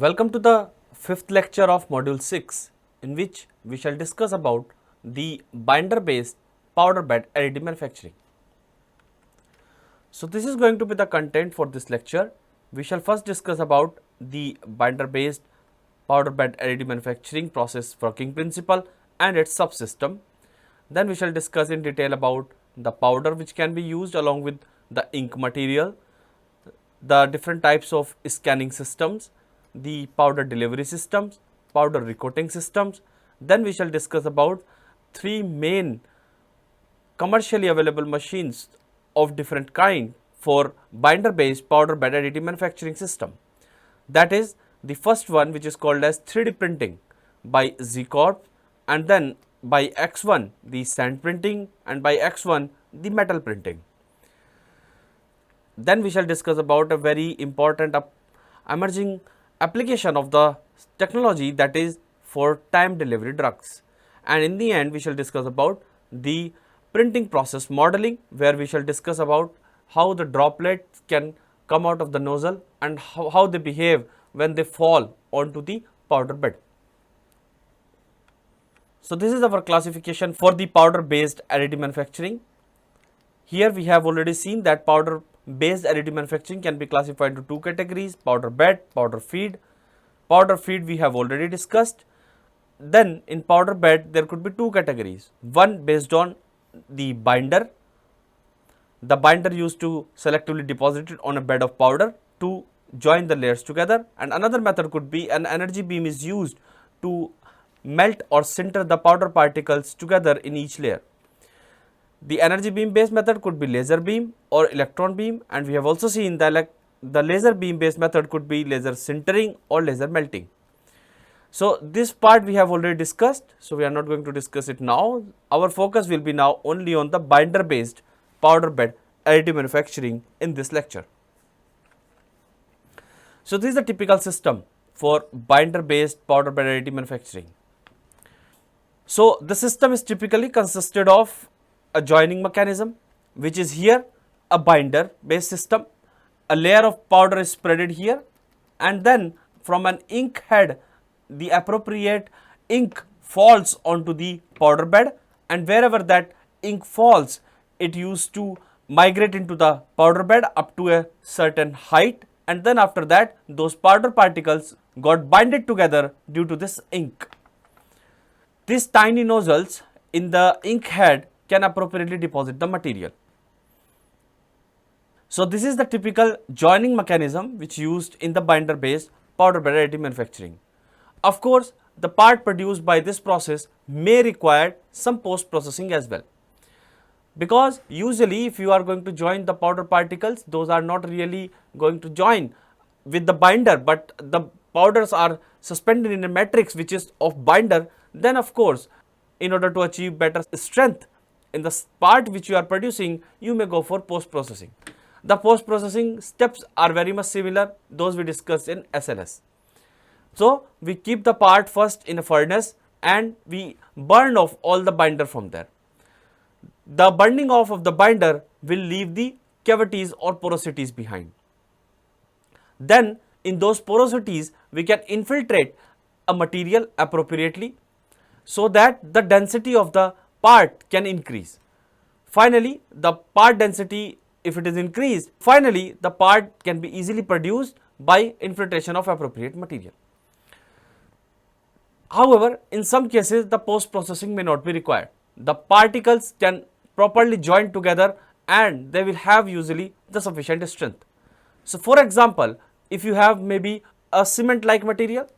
Welcome to the fifth lecture of module 6, in which we shall discuss about the binder based powder bed additive manufacturing. So this is going to be the content for this lecture. We shall first discuss about the binder based powder bed additive manufacturing process working principle and its subsystem. Then we shall discuss in detail about the powder which can be used along with the ink material, the different types of scanning systems, the powder delivery systems, powder recoating systems. Then we shall discuss about three main commercially available machines of different kind for binder based powder bed additive manufacturing system. That is the first one, which is called as 3D printing by Z Corp, and then by X1 the sand printing, and by X1 the metal printing. Then we shall discuss about a very important emerging application of the technology, that is for time delivery drugs. And in the end we shall discuss about the printing process modeling, where we shall discuss about how the droplets can come out of the nozzle and how they behave when they fall onto the powder bed. So this is our classification for the powder based additive manufacturing. Here we have already seen that powder based additive manufacturing can be classified into two categories: powder bed, powder feed. Powder feed we have already discussed. Then in powder bed there could be two categories: one based on the binder used to selectively deposit it on a bed of powder to join the layers together, and another method could be an energy beam is used to melt or sinter the powder particles together in each layer. The energy beam based method could be laser beam or electron beam, and we have also seen that the laser beam based method could be laser sintering or laser melting. So this part we have already discussed, so we are not going to discuss it now. Our focus will be now only on the binder based powder bed additive manufacturing in this lecture. So this is the typical system for binder based powder bed additive manufacturing. So the system is typically consisted of a joining mechanism, which is here a binder based system. A layer of powder is spreaded here, and then from an ink head the appropriate ink falls onto the powder bed, and wherever that ink falls it used to migrate into the powder bed up to a certain height, and then after that those powder particles got binded together due to this ink. These tiny nozzles in the ink head can appropriately deposit the material. So this is the typical joining mechanism which used in the binder based powder bed additive manufacturing. Of course, the part produced by this process may require some post processing as well, because usually if you are going to join the powder particles, those are not really going to join with the binder, but the powders are suspended in a matrix which is of binder. Then of course, in order to achieve better strength in the part which you are producing, you may go for post processing. The post processing steps are very much similar, those we discussed in SLS. So we keep the part first in a furnace and we burn off all the binder from there. The burning off of the binder will leave the cavities or porosities behind. Then in those porosities we can infiltrate a material appropriately so that the density of the part can increase. Finally, the part density, if it is increased, finally the part can be easily produced by infiltration of appropriate material. However, in some cases the post processing may not be required. The particles can properly join together and they will have usually the sufficient strength. So for example, if you have maybe a cement like material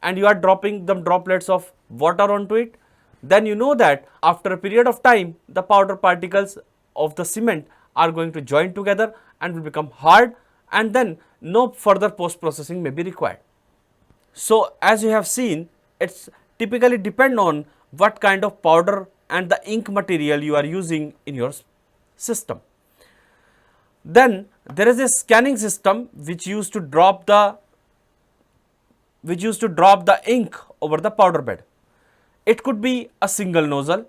and you are dropping the droplets of water onto it, then you know that after a period of time the powder particles of the cement are going to join together and will become hard, and then no further post processing may be required. So as you have seen, it's typically depend on what kind of powder and the ink material you are using in your system. Then there is a scanning system which used to drop the ink over the powder bed. It could be a single nozzle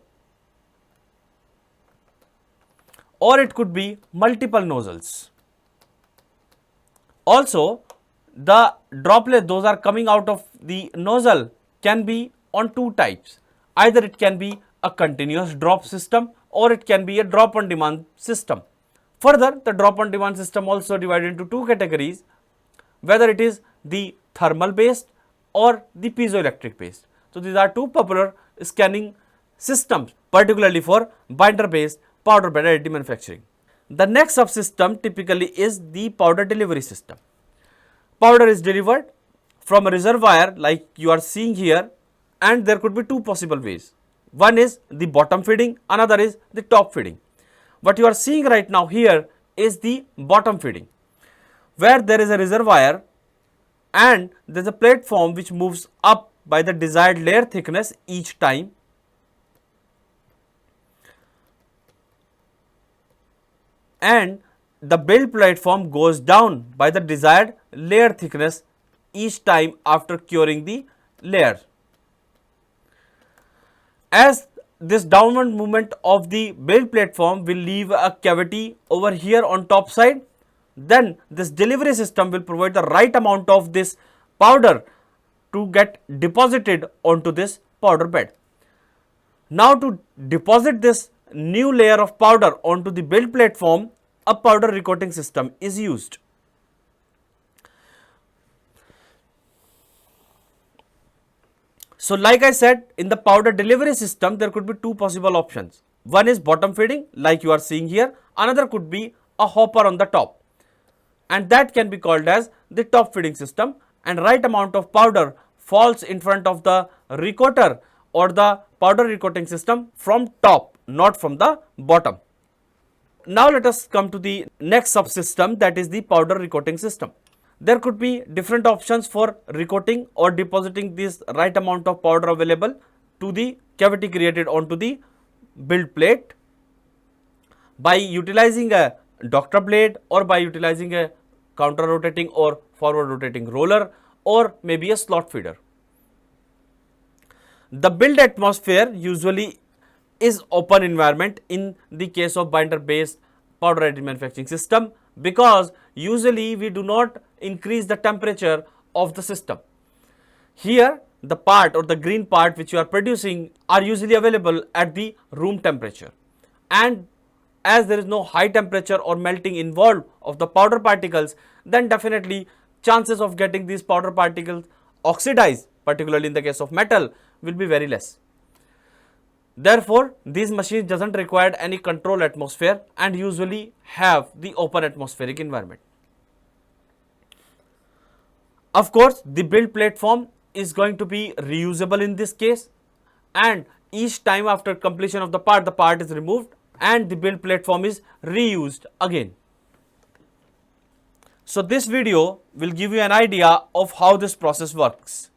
or it could be multiple nozzles. Also, the droplet those are coming out of the nozzle can be on two types. Either it can be a continuous drop system or it can be a drop on demand system. Further, the drop on demand system also divided into two categories, whether it is the thermal based or the piezoelectric based. So, these are two popular scanning systems, particularly for binder based powder bed additive manufacturing. The next subsystem typically is the powder delivery system. Powder is delivered from a reservoir like you are seeing here, and there could be two possible ways. One is the bottom feeding, another is the top feeding. What you are seeing right now here is the bottom feeding, where there is a reservoir and there is a platform which moves up by the desired layer thickness each time, and the build platform goes down by the desired layer thickness each time after curing the layer. As this downward movement of the build platform will leave a cavity over here on top side, then this delivery system will provide the right amount of this powder to get deposited onto this powder bed. Now, to deposit this new layer of powder onto the build platform, a powder recoating system is used. So, like I said, in the powder delivery system, there could be two possible options. One is bottom feeding, like you are seeing here. Another could be a hopper on the top, and that can be called as the top feeding system, and right amount of powder falls in front of the recoater or the powder recoating system from top, not from the bottom. Now, let us come to the next subsystem, that is the powder recoating system. There could be different options for recoating or depositing this right amount of powder available to the cavity created onto the build plate by utilizing a doctor blade or by utilizing a counter rotating or forward rotating roller or maybe a slot feeder. The build atmosphere usually is open environment in the case of binder based powder additive manufacturing system, because usually we do not increase the temperature of the system. Here the part or the green part which you are producing are usually available at the room temperature, and as there is no high temperature or melting involved of the powder particles, then definitely chances of getting these powder particles oxidized, particularly in the case of metal, will be very less. Therefore, these machines doesn't require any control atmosphere and usually have the open atmospheric environment. Of course, the build platform is going to be reusable in this case, and each time after completion of the part is removed and the build platform is reused again. So, this video will give you an idea of how this process works.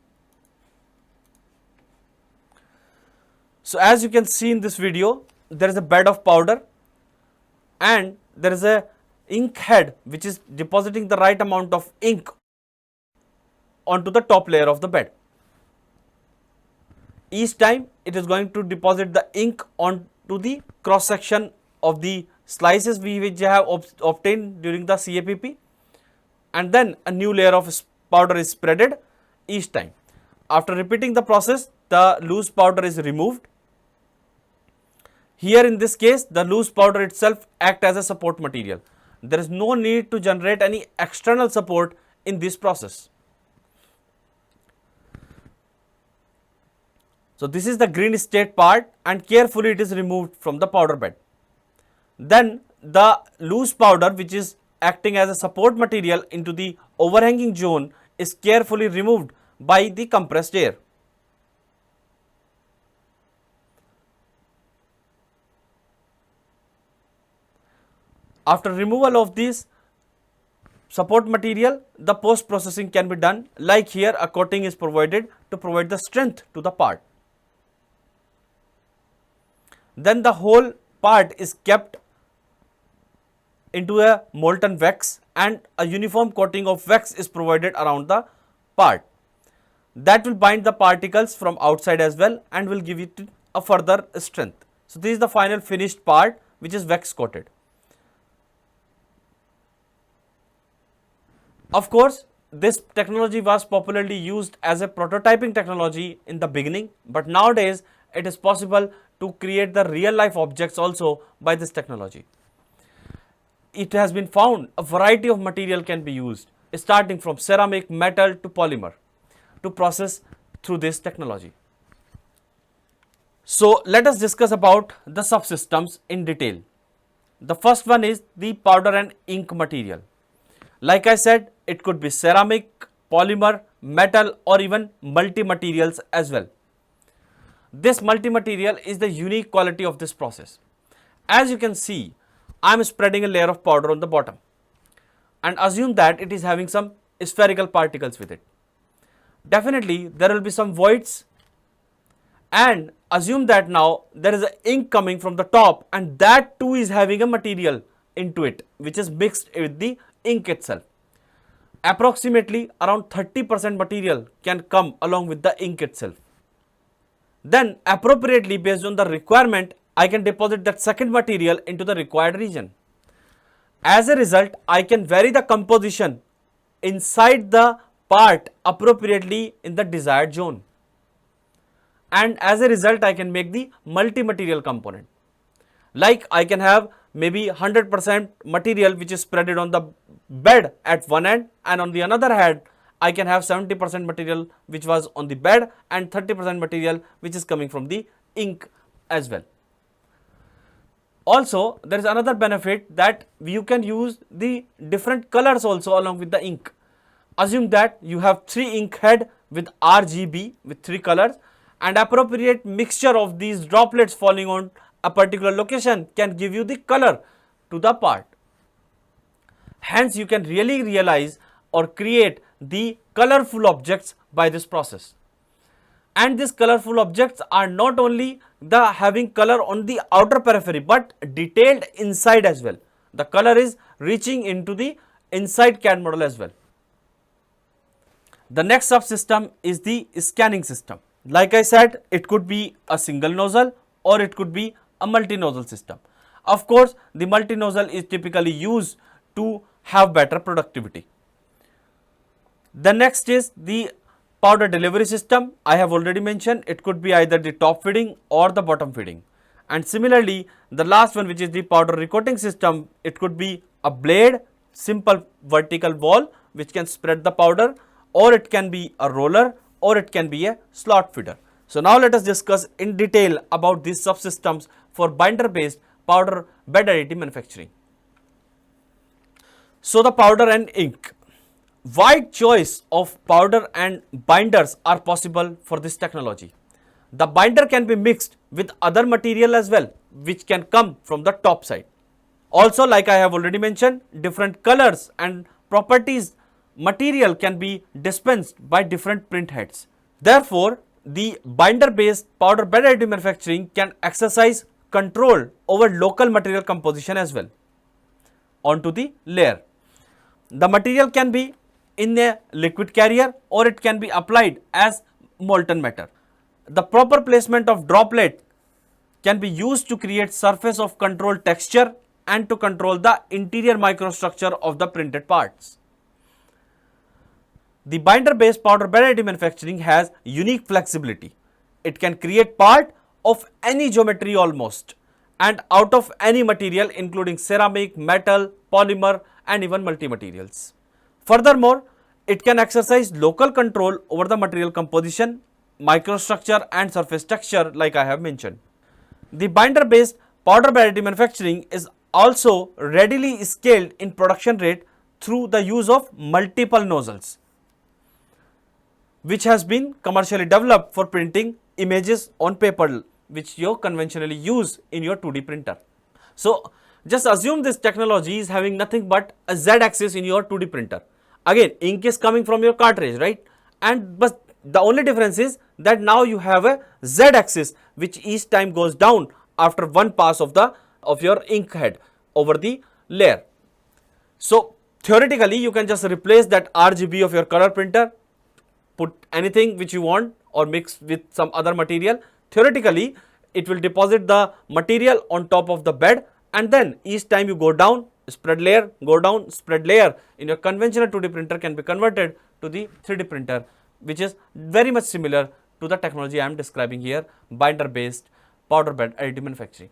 So, as you can see in this video, there is a bed of powder and there is a ink head which is depositing the right amount of ink onto the top layer of the bed. Each time it is going to deposit the ink onto the cross section of the slices which have obtained during the CAPP, and then a new layer of powder is spreaded each time. After repeating the process, the loose powder is removed. Here in this case, the loose powder itself acts as a support material. There is no need to generate any external support in this process. So, this is the green state part and carefully it is removed from the powder bed. Then the loose powder which is acting as a support material into the overhanging zone is carefully removed by the compressed air. After removal of this support material, the post processing can be done, like here a coating is provided to provide the strength to the part. Then the whole part is kept into a molten wax and a uniform coating of wax is provided around the part. That will bind the particles from outside as well and will give it a further strength. So, this is the final finished part which is wax coated. Of course, this technology was popularly used as a prototyping technology in the beginning, but nowadays it is possible to create the real life objects also by this technology. It has been found a variety of material can be used, starting from ceramic, metal to polymer, to process through this technology. So let us discuss about the subsystems in detail. The first one is the powder and ink material. Like I said, it could be ceramic, polymer, metal, or even multi-materials as well. This multi-material is the unique quality of this process. As you can see, I am spreading a layer of powder on the bottom and assume that it is having some spherical particles with it. Definitely there will be some voids, and assume that now there is a ink coming from the top, and that too is having a material into it which is mixed with the ink itself. Approximately around 30% material can come along with the ink itself. Then appropriately, based on the requirement, I can deposit that second material into the required region. As a result, I can vary the composition inside the part appropriately in the desired zone. And as a result, I can make the multi-material component. Like I can have maybe 100% material which is spreaded on the bed at one end, and on the another hand I can have 70% material which was on the bed and 30% material which is coming from the ink as well. Also, there is another benefit that you can use the different colors also along with the ink. Assume that you have 3 ink head with RGB with 3 colors, and appropriate mixture of these droplets falling on a particular location can give you the color to the part. Hence, you can really realize or create the colorful objects by this process. And these colorful objects are not only the having color on the outer periphery, but detailed inside as well. The color is reaching into the inside CAD model as well. The next subsystem is the scanning system. Like I said, it could be a single nozzle or it could be a multi-nozzle system. Of course, the multi-nozzle is typically used to have better productivity. The next is the powder delivery system. I have already mentioned it could be either the top feeding or the bottom feeding. And similarly, the last one, which is the powder recoating system, it could be a blade, simple vertical wall which can spread the powder, or it can be a roller, or it can be a slot feeder. So now let us discuss in detail about these subsystems for binder based powder bed additive manufacturing. So the powder and ink. Wide choice of powder and binders are possible for this technology. The binder can be mixed with other material as well, which can come from the top side. Also, like I have already mentioned, different colors and properties material can be dispensed by different print heads. Therefore, the binder based powder bed additive manufacturing can exercise control over local material composition as well onto the layer. The material can be in a liquid carrier or it can be applied as molten matter. The proper placement of droplet can be used to create surface of control texture and to control the interior microstructure of the printed parts. The binder based powder bed additive manufacturing has unique flexibility. It can create part of any geometry almost and out of any material including ceramic, metal, polymer and even multi-materials. Furthermore, it can exercise local control over the material composition, microstructure and surface texture like I have mentioned. The binder based powder bed additive manufacturing is also readily scaled in production rate through the use of multiple nozzles, which has been commercially developed for printing images on paper, which you conventionally use in your 2D printer. So just assume this technology is having nothing but a Z axis in your 2D printer. Again, ink is coming from your cartridge, right? But the only difference is that now you have a Z axis which each time goes down after one pass of your ink head over the layer. So theoretically, you can just replace that RGB of your color printer, put anything which you want or mix with some other material. Theoretically, it will deposit the material on top of the bed, and then each time you go down, spread layer, go down, spread layer in your conventional 2D printer can be converted to the 3D printer, which is very much similar to the technology I am describing here, binder based powder bed additive manufacturing.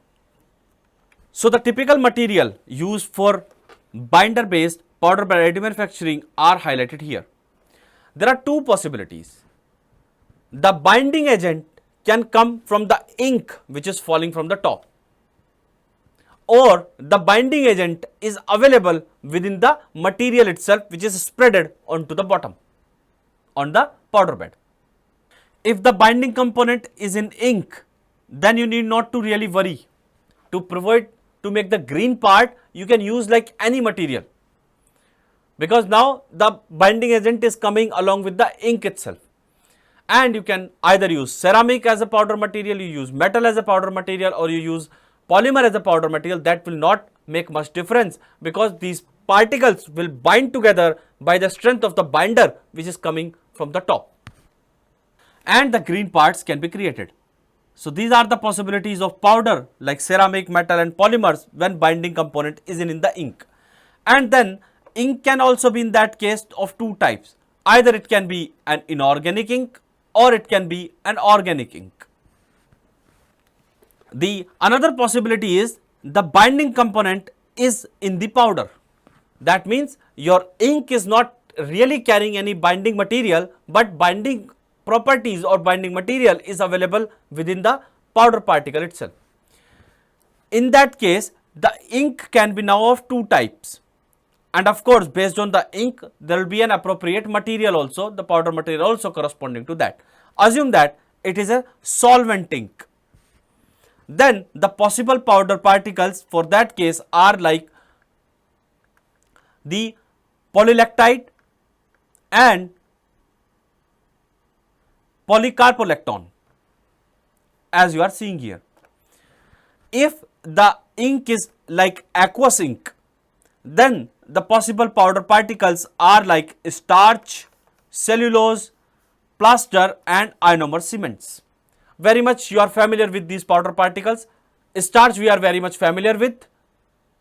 So the typical material used for binder based powder bed additive manufacturing are highlighted here. There are two possibilities. The binding agent can come from the ink which is falling from the top, or the binding agent is available within the material itself which is spreaded onto the bottom on the powder bed. If the binding component is in ink, then you need not to really worry. To make the green part, you can use like any material, because now the binding agent is coming along with the ink itself. And you can either use ceramic as a powder material, you use metal as a powder material, or you use polymer as a powder material. That will not make much difference, because these particles will bind together by the strength of the binder which is coming from the top, and the green parts can be created. So these are the possibilities of powder like ceramic, metal and polymers when binding component is in the ink. And then ink can also be in that case of two types. Either it can be an inorganic ink or it can be an organic ink. The another possibility is the binding component is in the powder. That means your ink is not really carrying any binding material, but binding properties or binding material is available within the powder particle itself. In that case, the ink can be now of two types. And of course, based on the ink, there will be an appropriate material also, the powder material also corresponding to that. Assume that it is a solvent ink. Then the possible powder particles for that case are like the polylactide and polycarbolactone, as you are seeing here. If the ink is like aqueous ink, then the possible powder particles are like starch, cellulose, plaster and ionomer cements. Very much you are familiar with these powder particles. Starch we are very much familiar with,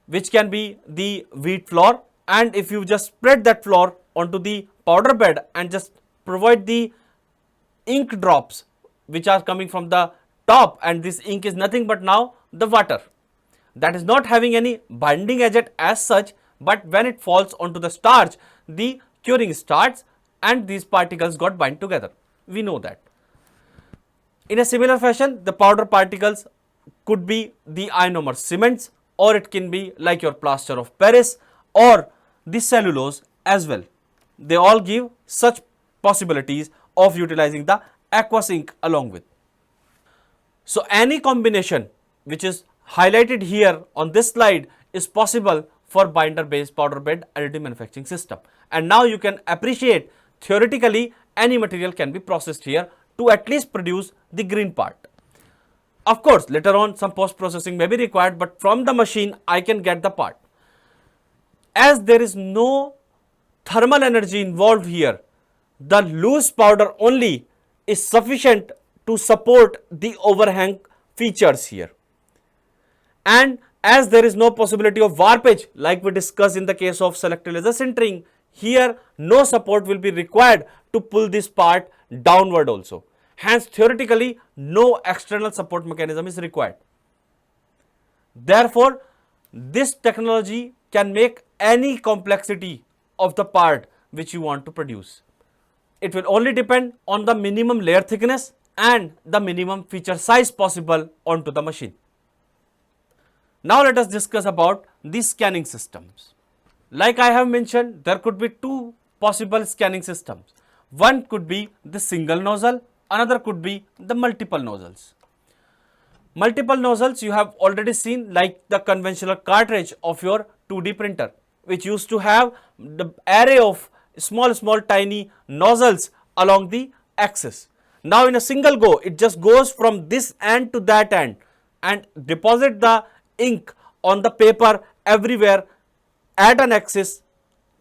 which can be the wheat flour, and if you just spread that flour onto the powder bed and just provide the ink drops which are coming from the top, and this ink is nothing but now the water that is not having any binding agent as such, but when it falls onto the starch, the curing starts and these particles got bind together. We know that. In a similar fashion, the powder particles could be the ionomer cements, or it can be like your plaster of Paris or the cellulose as well. They all give such possibilities of utilizing the aqueous ink along with. So any combination which is highlighted here on this slide is possible for binder based powder bed additive manufacturing system. And now you can appreciate theoretically any material can be processed here to at least produce the green part. Of course, later on some post processing may be required, but from the machine I can get the part. As there is no thermal energy involved here, the loose powder only is sufficient to support the overhang features here. And as there is no possibility of warpage like we discussed in the case of selective laser sintering, here no support will be required to pull this part downward also. Hence theoretically no external support mechanism is required. Therefore, this technology can make any complexity of the part which you want to produce. It will only depend on the minimum layer thickness and the minimum feature size possible onto the machine. Now let us discuss about the scanning systems. Like I have mentioned, there could be two possible scanning systems. One could be the single nozzle, another could be the multiple nozzles. Multiple nozzles you have already seen, like the conventional cartridge of your 2D printer, which used to have the array of small tiny nozzles along the axis. Now in a single go, it just goes from this end to that end and deposit the ink on the paper everywhere at an axis,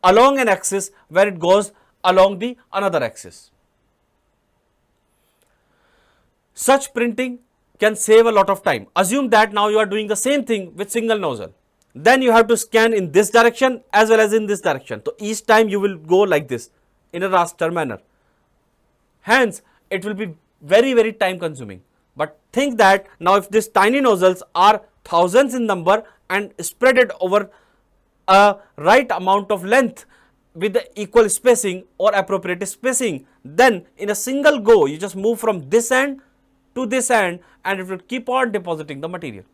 along an axis where it goes along the another axis. Such printing can save a lot of time. Assume that now you are doing the same thing with single nozzle. then you have to scan in this direction as well as in this direction. So each time you will go like this in a raster manner. Hence, it will be very time consuming. But think that now if these tiny nozzles are thousands in number and spread it over a right amount of length with the equal spacing or appropriate spacing, then in a single go you just move from this end to this end and it will keep on depositing the material.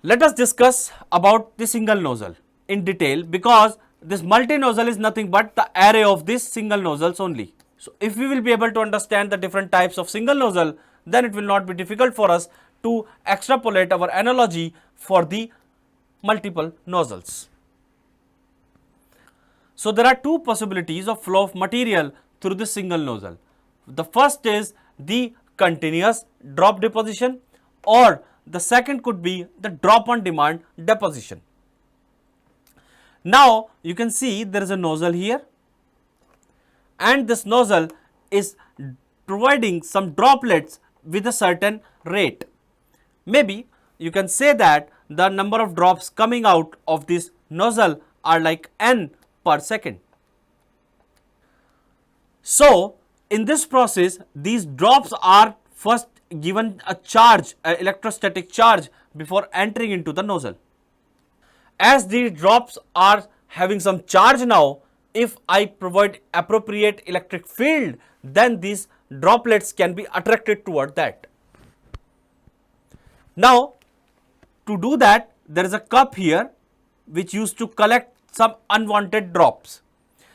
Let us discuss about the single nozzle in detail, because this multi-nozzle is nothing but the array of these single nozzles only. So if we will be able to understand the different types of single nozzle, then it will not be difficult for us to extrapolate our analogy for the multiple nozzles. So there are two possibilities of flow of material through the single nozzle. The first is the continuous drop deposition, or the second could be the drop on demand deposition. Now you can see there is a nozzle here, and this nozzle is providing some droplets with a certain rate. Maybe you can say that the number of drops coming out of this nozzle are like n per second. So in this process, these drops are first given a charge, an electrostatic charge, before entering into the nozzle. As these drops are having some charge now, if I provide appropriate electric field, then these droplets can be attracted toward that. Now to do that, there is a cup here which used to collect some unwanted drops.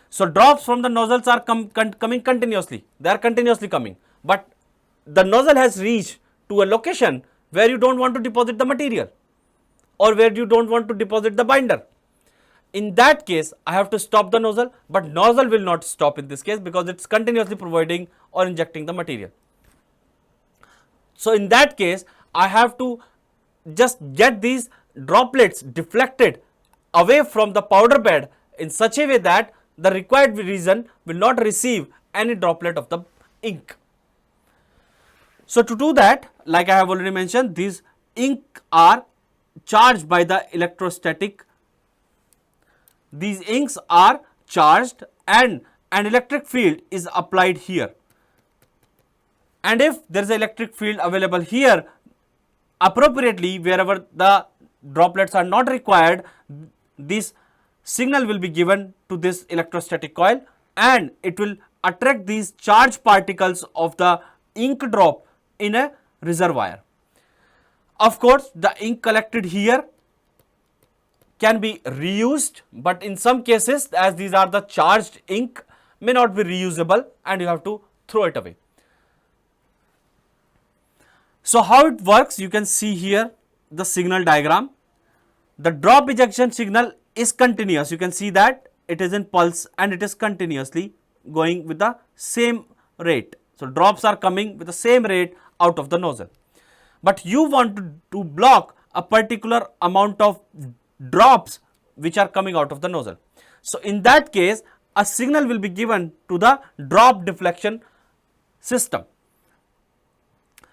So drops from the nozzles are coming continuously, they are continuously coming, but the nozzle has reached to a location where you don't want to deposit the material or where you don't want to deposit the binder. In that case, I have to stop the nozzle, but nozzle will not stop in this case because it's continuously providing or injecting the material. So in that case, I have to just get these droplets deflected away from the powder bed in such a way that the required region will not receive any droplet of the ink. So to do that, like I have already mentioned, these ink are charged by the electrostatic. These inks are charged and an electric field is applied here. And if there is an electric field available here, appropriately wherever the droplets are not required, this signal will be given to this electrostatic coil and it will attract these charged particles of the ink drop in a reservoir. Of course, the ink collected here can be reused, but in some cases, as these are the charged ink, may not be reusable and you have to throw it away. So how it works, you can see here the signal diagram. The drop ejection signal is continuous. You can see that it is in pulse and it is continuously going with the same rate. So drops are coming with the same rate out of the nozzle. But you want to block a particular amount of drops which are coming out of the nozzle. So in that case, a signal will be given to the drop deflection system.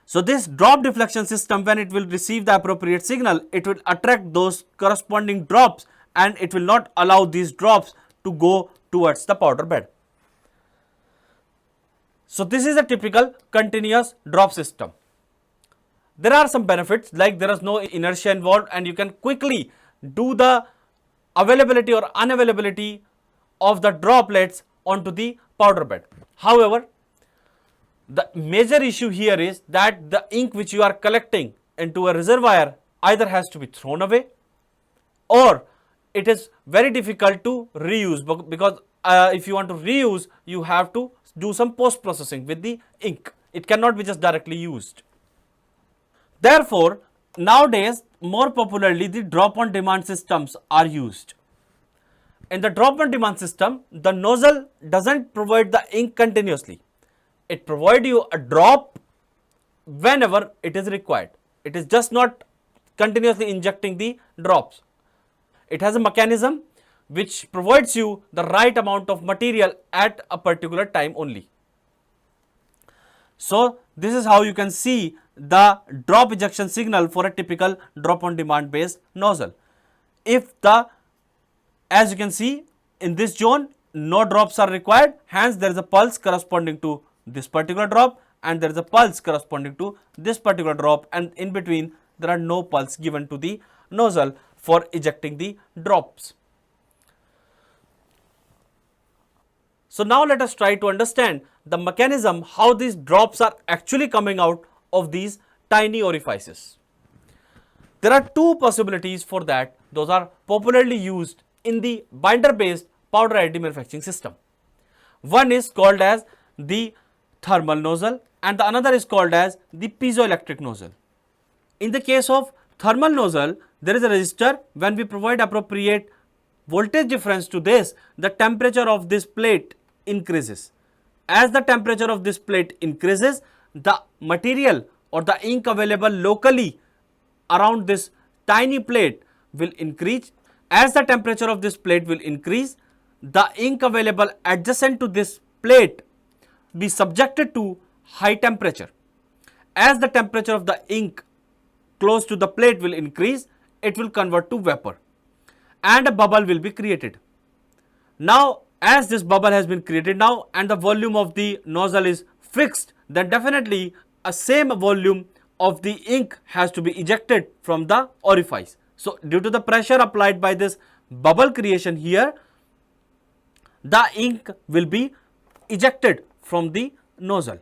So this drop deflection system, when it will receive the appropriate signal, it will attract those corresponding drops and it will not allow these drops to go towards the powder bed. So this is a typical continuous drop system. There are some benefits, like there is no inertia involved and you can quickly do the availability or unavailability of the droplets onto the powder bed. However, the major issue here is that the ink which you are collecting into a reservoir either has to be thrown away or it is very difficult to reuse, because if you want to reuse, you have to do some post processing with the ink. It cannot be just directly used. Therefore, nowadays more popularly the drop on demand systems are used. In the drop on demand system, the nozzle doesn't provide the ink continuously. It provides you a drop whenever it is required. It is just not continuously injecting the drops. It has a mechanism which provides you the right amount of material at a particular time only. So this is how you can see the drop ejection signal for a typical drop on demand based nozzle. if as you can see in this zone, no drops are required, hence there is a pulse corresponding to this particular drop and there is a pulse corresponding to this particular drop, and in between there are no pulse given to the nozzle for ejecting the drops. So now let us try to understand the mechanism how these drops are actually coming out of these tiny orifices. There are two possibilities for that. Those are popularly used in the binder based powder additive manufacturing system. One is called as the thermal nozzle and the another is called as the piezoelectric nozzle. In the case of thermal nozzle, there is a resistor. When we provide appropriate voltage difference to this, the temperature of this plate increases. As the temperature of this plate increases, the material or the ink available locally around this tiny plate will increase. As the temperature of this plate will increase, the ink available adjacent to this plate be subjected to high temperature. As the temperature of the ink close to the plate will increase, it will convert to vapor and a bubble will be created. Now, as this bubble has been created now and the volume of the nozzle is fixed, then definitely a same volume of the ink has to be ejected from the orifice. So, due to the pressure applied by this bubble creation here, the ink will be ejected from the nozzle.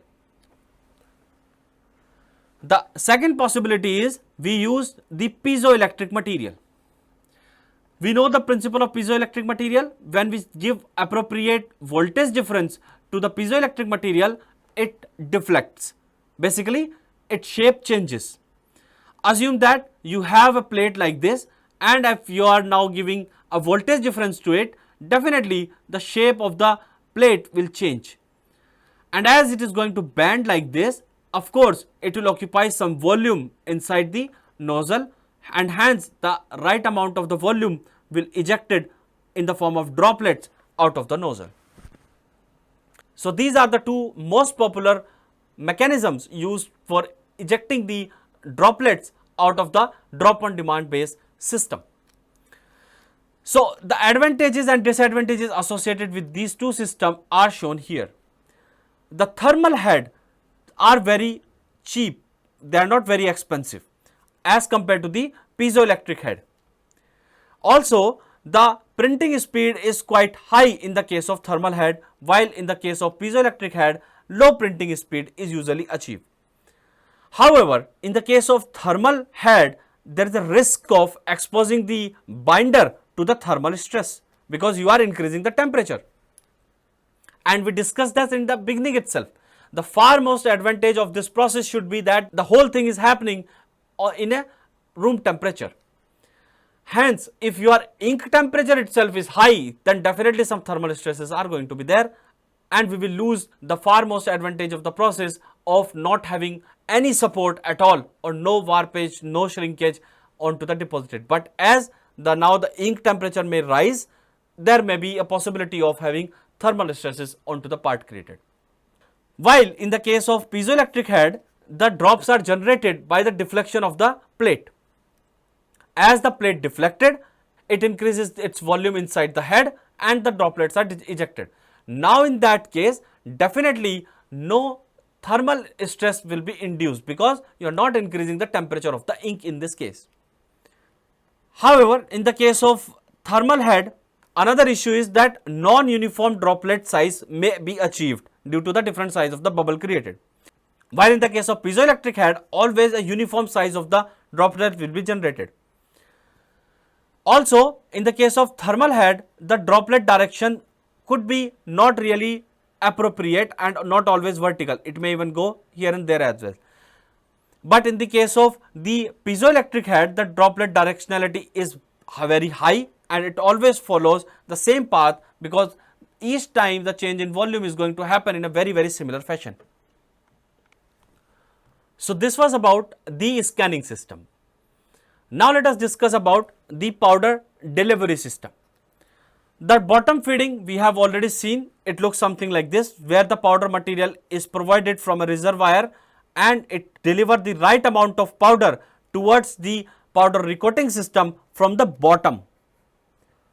The second possibility is we use the piezoelectric material. We know the principle of piezoelectric material. When we give appropriate voltage difference to the piezoelectric material, it deflects. Basically, its shape changes. Assume that you have a plate like this, and if you are now giving a voltage difference to it, definitely the shape of the plate will change. And as it is going to bend like this, of course, it will occupy some volume inside the nozzle, and hence the right amount of the volume will ejected in the form of droplets out of the nozzle. So these are the two most popular mechanisms used for ejecting the droplets out of the drop on demand based system. So the advantages and disadvantages associated with these two systems are shown here. The thermal head are very cheap, they are not very expensive as compared to the piezoelectric head. Also, the printing speed is quite high in the case of thermal head, while in the case of piezoelectric head, low printing speed is usually achieved. However, in the case of thermal head, there is a risk of exposing the binder to the thermal stress because you are increasing the temperature. And we discussed that in the beginning itself. The foremost advantage of this process should be that the whole thing is happening in a room temperature. Hence, if your ink temperature itself is high, then definitely some thermal stresses are going to be there, and we will lose the foremost advantage of the process of not having any support at all or no warpage, no shrinkage onto the deposited. But as now the ink temperature may rise, there may be a possibility of having thermal stresses onto the part created. While in the case of piezoelectric head, the drops are generated by the deflection of the plate. As the plate deflected, it increases its volume inside the head and the droplets are ejected. Now in that case, definitely no thermal stress will be induced because you are not increasing the temperature of the ink in this case. However, in the case of thermal head, another issue is that non-uniform droplet size may be achieved due to the different size of the bubble created. While in the case of piezoelectric head, always a uniform size of the droplet will be generated. Also, in the case of thermal head, the droplet direction could be not really appropriate and not always vertical. It may even go here and there as well. But in the case of the piezoelectric head, the droplet directionality is very high and it always follows the same path because each time the change in volume is going to happen in a very similar fashion. So this was about the scanning system. Now let us discuss about the powder delivery system. The bottom feeding we have already seen, it looks something like this, where the powder material is provided from a reservoir and it delivers the right amount of powder towards the powder recoating system from the bottom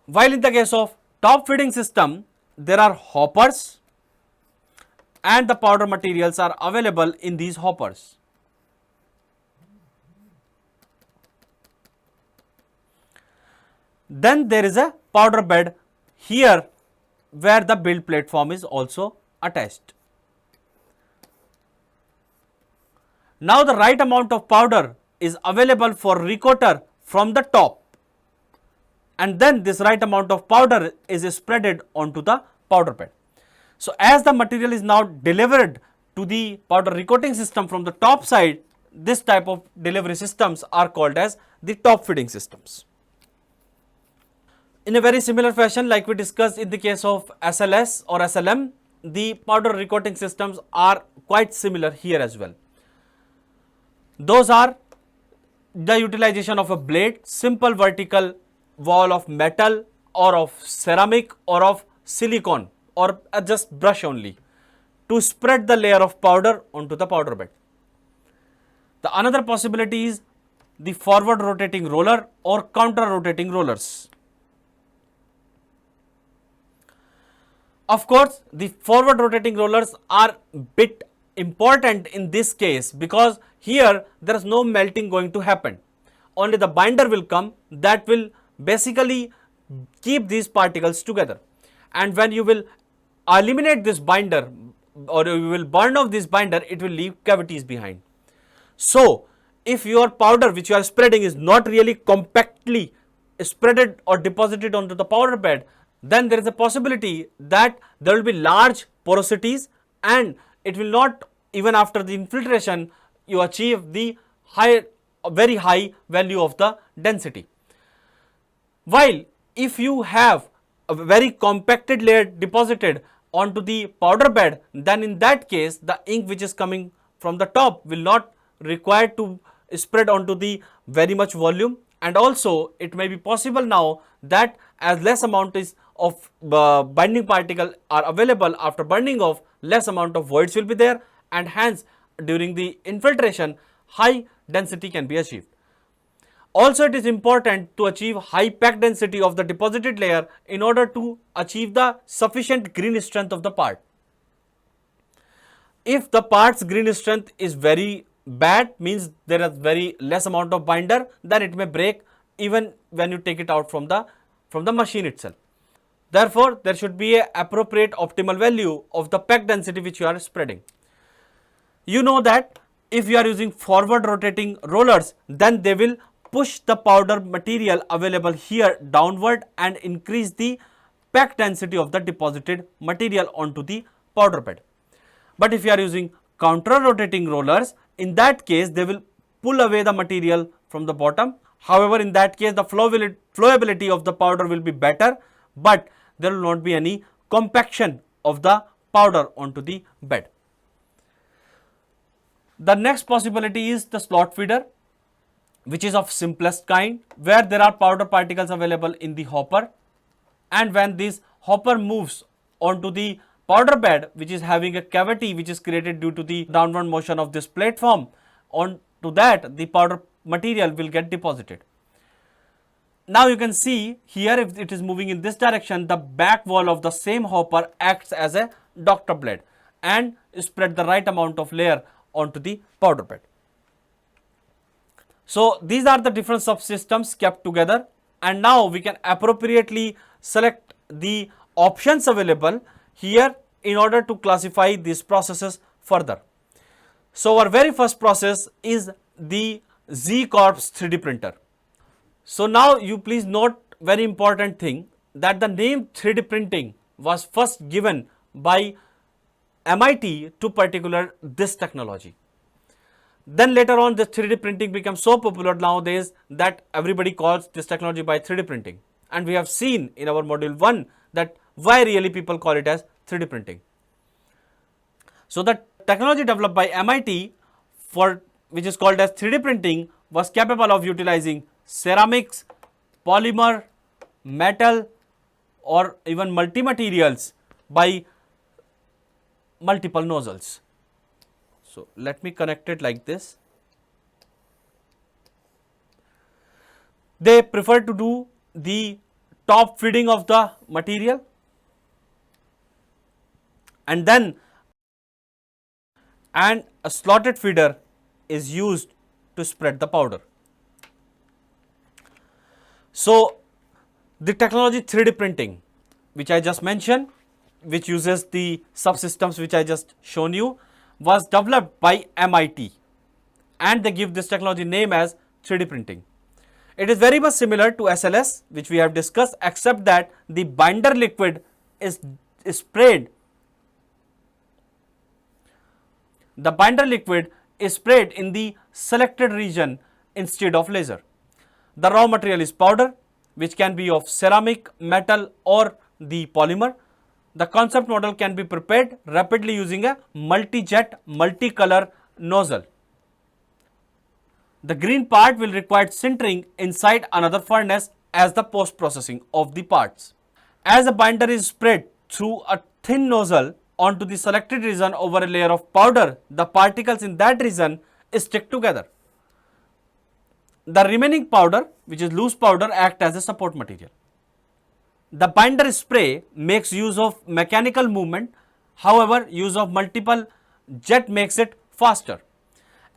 While in the case of top feeding system, there are hoppers and the powder materials are available in these hoppers. Then there is a powder bed here where the build platform is also attached. Now the right amount of powder is available for recoater from the top, and then this right amount of powder is spreaded onto the powder bed. So as the material is now delivered to the powder recoating system from the top side, this type of delivery systems are called as the top feeding systems. In a very similar fashion, like we discussed in the case of SLS or SLM, the powder recoating systems are quite similar here as well. Those are the utilization of a blade, simple vertical wall of metal or of ceramic or of silicone or just brush only to spread the layer of powder onto the powder bed. The another possibility is the forward rotating roller or counter rotating rollers. Of course, the forward rotating rollers are bit important in this case because here there is no melting going to happen. Only the binder will come that will basically keep these particles together. And when you will eliminate this binder or you will burn off this binder, it will leave cavities behind. So, if your powder which you are spreading is not really compactly spreaded or deposited onto the powder bed, then there is a possibility that there will be large porosities and it will not, even after the infiltration, you achieve the very high value of the density. While if you have a very compacted layer deposited onto the powder bed, then in that case the ink which is coming from the top will not require to spread onto the very much volume, and also it may be possible now that as less amount is of binding particle are available after burning off, less amount of voids will be there, and hence during the infiltration high density can be achieved. Also, it is important to achieve high pack density of the deposited layer in order to achieve the sufficient green strength of the part. If the part's green strength is very bad, means there is very less amount of binder, then it may break even when you take it out from the machine itself. Therefore, there should be an appropriate optimal value of the pack density which you are spreading. You know that if you are using forward rotating rollers, then they will push the powder material available here downward and increase the pack density of the deposited material onto the powder bed. But if you are using counter rotating rollers, in that case they will pull away the material from the bottom. However, in that case the flowability of the powder will be better, but there will not be any compaction of the powder onto the bed. The next possibility is the slot feeder, which is of simplest kind, where there are powder particles available in the hopper, and when this hopper moves onto the powder bed, which is having a cavity which is created due to the downward motion of this platform, onto that the powder material will get deposited. Now you can see here, if it is moving in this direction, the back wall of the same hopper acts as a doctor blade and spread the right amount of layer onto the powder bed. So these are the different subsystems kept together, and now we can appropriately select the options available here in order to classify these processes further. So our very first process is the Z-Corp's 3D printer. So now you please note very important thing, that the name 3D printing was first given by MIT to particular this technology. Then later on this 3D printing becomes so popular nowadays that everybody calls this technology by 3D printing, and we have seen in our module 1 that why really people call it as 3D printing. So the technology developed by MIT for which is called as 3D printing was capable of utilizing ceramics, polymer, metal or even multi-materials by multiple nozzles. So let me connect it like this. They prefer to do the top feeding of the material, and then a slotted feeder is used to spread the powder. So the technology 3D printing, which I just mentioned, which uses the subsystems which I just shown you, was developed by MIT, and they give this technology name as 3D printing. It is very much similar to SLS, which we have discussed, except that the binder liquid is sprayed. The binder liquid is sprayed in the selected region instead of laser. The raw material is powder, which can be of ceramic, metal, or the polymer. The concept model can be prepared rapidly using a multi-jet, multi-color nozzle. The green part will require sintering inside another furnace as the post-processing of the parts. As the binder is spread through a thin nozzle onto the selected region over a layer of powder, the particles in that region stick together. The remaining powder, which is loose powder, act as a support material. The binder spray makes use of mechanical movement, however, use of multiple jet makes it faster.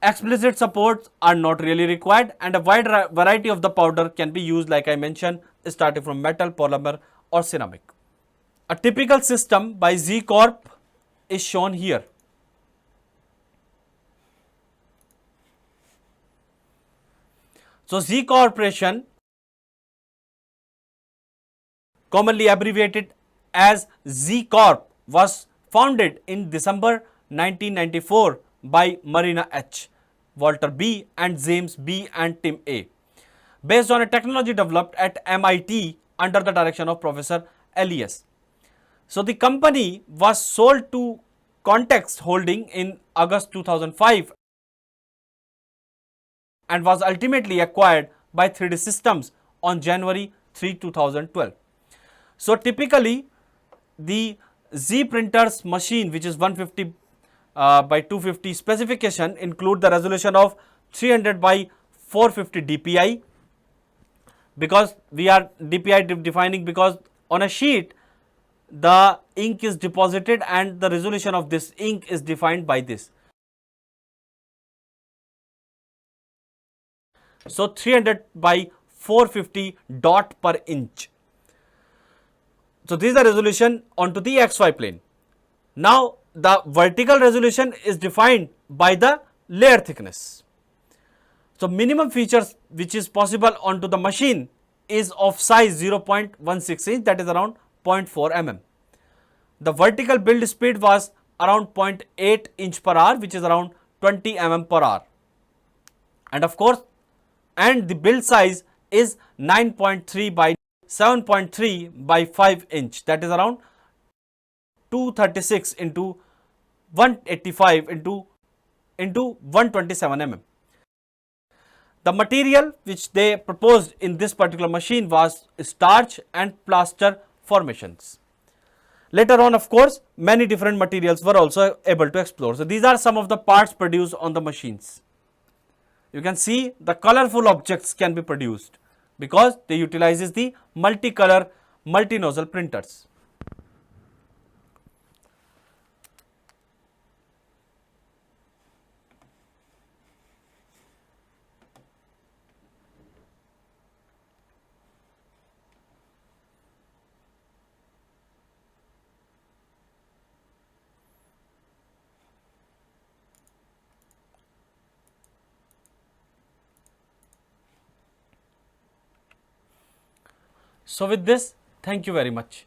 Explicit supports are not really required, and a wide variety of the powder can be used, like I mentioned, starting from metal, polymer, or ceramic. A typical system by Z Corp is shown here. So Z Corporation, commonly abbreviated as Z Corp, was founded in December 1994 by Marina H, Walter B, and James B, and Tim A, based on a technology developed at MIT under the direction of Professor Elias. So the company was sold to Context Holding in August 2005 and was ultimately acquired by 3D Systems on January 3, 2012. So typically the Z printers machine, which is 150 by 250 specification, include the resolution of 300 by 450 DPI, because we are DPI defining because on a sheet the ink is deposited and the resolution of this ink is defined by this. So 300 by 450 dot per inch. So this is the resolution onto the XY plane. Now the vertical resolution is defined by the layer thickness. So minimum features which is possible onto the machine is of size 0.16 inch, that is around 0.4 mm. The vertical build speed was around 0.8 inch per hour, which is around 20 mm per hour. And of course, and the build size is 9.3 by 7.3 by 5 inch, that is around 236 into 185 into 127 mm. The material which they proposed in this particular machine was starch and plaster formations. Later on, of course, many different materials were also able to explore. So these are some of the parts produced on the machines. You can see the colorful objects can be produced because they utilizes the multicolor multi-nozzle printers. So with this, thank you very much.